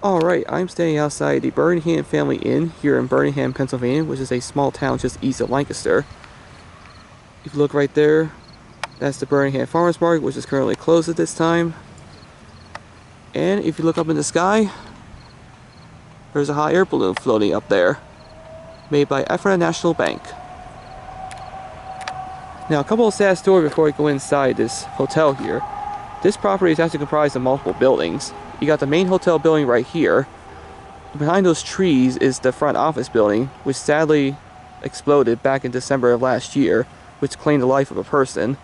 Alright, I'm standing outside the Birmingham Family Inn here in Birmingham, Pennsylvania, which is a small town just east of Lancaster. If you look right there, that's the Birmingham Farmers Market, which is currently closed at this time. And if you look up in the sky, there's a hot air balloon floating up there, made by Ephrata National Bank. Now, a couple of sad stories before we go inside this hotel here. This property is actually comprised of multiple buildings. You got the main hotel building right here. Behind those trees is the front office building, which sadly exploded back in December of last year, which claimed the life of a person.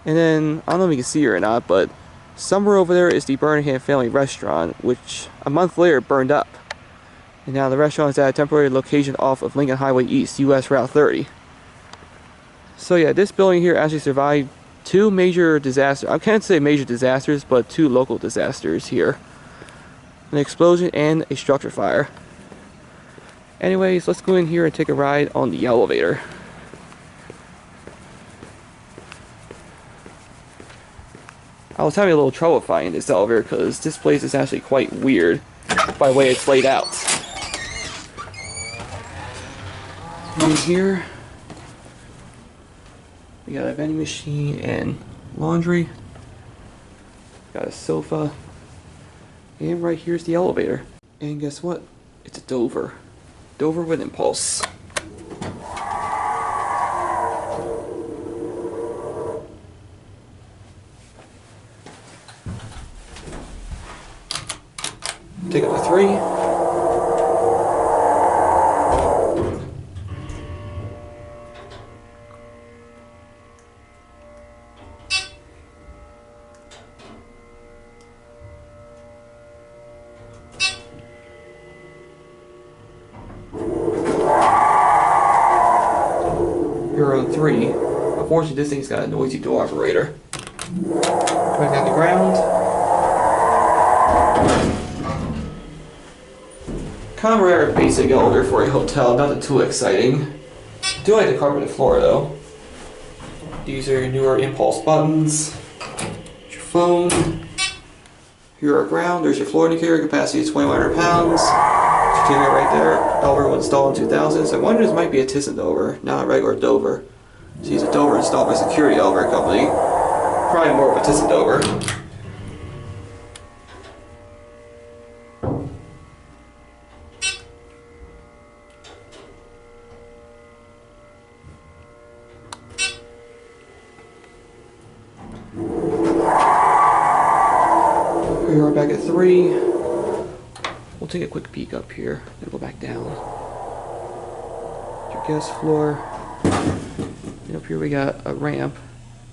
And then, I don't know if you can see it or not, but somewhere over there is the Birmingham Family Restaurant, which a month later burned up. And now the restaurant is at a temporary location off of Lincoln Highway East, US Route 30. So yeah, this building here actually survived two major disasters. I can't say major disasters, but two local disasters here. An explosion and a structure fire. Anyways, let's go in here and take a ride on the elevator. I was having a little trouble finding this elevator because this place is actually quite weird by the way it's laid out. In here, we got a vending machine and laundry. Got a sofa. And right here's the elevator. And guess what? It's a Dover. Dover with impulse. Take up to 3. You're on 3. Unfortunately, this thing's got a noisy door operator. Back down the ground. Kind of a rather basic elevator for a hotel, nothing too exciting. I do like the carpeted floor though. These are your newer impulse buttons. Your phone. Here are ground. There's your floor indicator. Capacity is 2,100 pounds. Certificate right there. Elevator was installed in 2000. So I wonder if this might be a ThyssenDover, not a regular Dover. So these are Dover installed by a security elevator company. Probably more of a ThyssenDover. We are back at 3. We'll take a quick peek up here, then go back down. Your guest floor. And up here we got a ramp,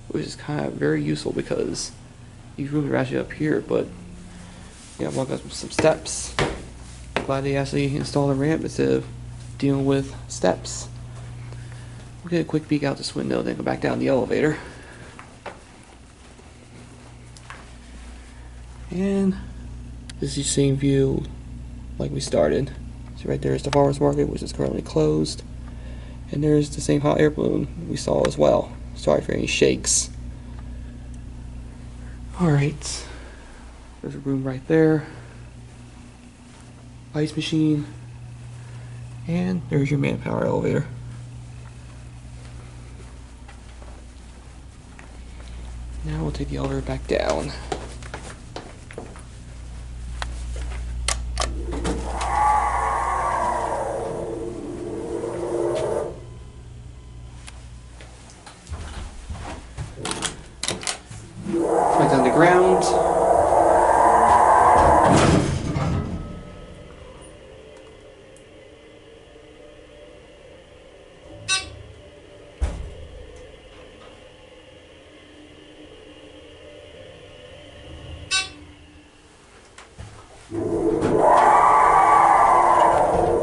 which is kind of very useful because these rooms are actually up here, but yeah, walk up some steps. Glad they actually installed a ramp instead of dealing with steps. We'll get a quick peek out this window, then go back down the elevator. And this is the same view like we started. So right there is the farmers market, which is currently closed. And there's the same hot air balloon we saw as well. Sorry for any shakes. Alright. There's a room right there. Ice machine. And there's your manpower elevator. Now we'll take the elevator back down. Back down the ground.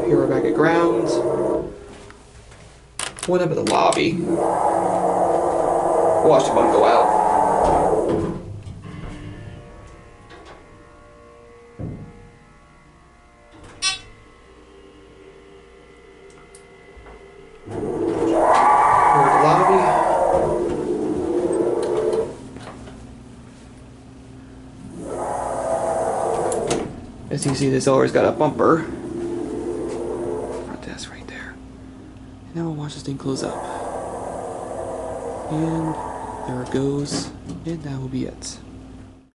Here we're back at ground. What up at the lobby? Watch the button go out. As you can see, this always got a bumper. Front desk right there. And now we'll watch this thing close up. And there it goes. And that will be it.